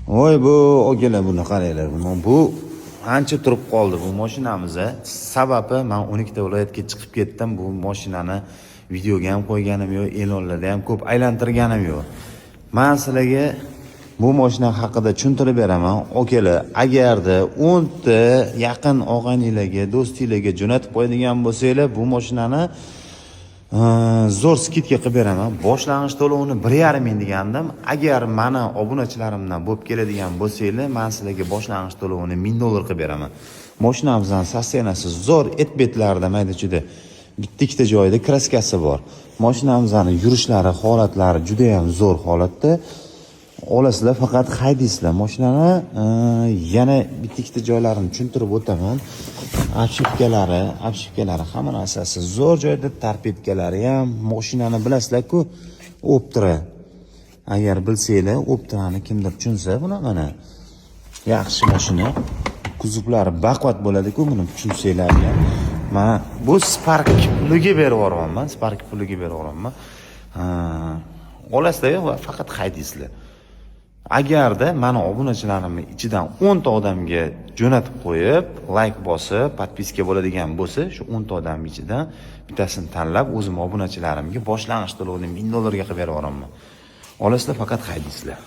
Voy bu o'g'illar buni qaranglar. Bu ancha turib qoldi bu mashinamiz. Sababi men 12 ta viloyatga chiqib ketdim. Bu mashinani videoga ham qo'yganim yo'q, e'lonlarda ham ko'p aylantirganim yo'q. Men sizlarga bu mashina haqida tushuntirib beraman. O'g'illar, agarda 10 ta yaqin og'aynilarga, do'stinglarga jo'natib qo'yadigan bo'lsanglar, bu mashinani zo'r skidka qilib beraman. Boshlang'ich to'lovini 1,5 ming degandim. Agar meni obunachilarimdan bo'lib keladigan bo'lsanglar, men sizlarga boshlang'ich to'lovini $1000 qilib beraman. Mashinamizning sostenasi zo'r, et-betlarida mayda-chuyda bitta-ikkita joyida kraskasi bor. Mashinamizning yurishlari, holatlari juda ham zo'r holatda. Olasizlar, faqat haydaysizlar. Mashinani yana bitta-ikkita joylarini tushuntirib o'taman. Obshipkalari hamma narsasi zo'r joyda, torpedkalari ham, mashinani bilasizlar-ku, Optra. Agar bilsanglar, Optrani kimdir tushunsa, buni mana yaxshi mashina. Kuzovlari baquvvat bo'ladi-ku, buni tushunsanglar ham. Men bu Spark puliga berib yuboraman. Olasizlar, faqat haydaysizlar. Agarda meni obunachilarimning ichidan 10 ta odamga jo'natib qo'yib, like bosib, podpiska bo'ladigan bo'lsa, shu 10 ta odam ichidan bittasini tanlab, o'zim obunachilarimga boshlang'ich to'lovni $1000 ga qilib beraman. Olasizlar, faqat haydaysizlar.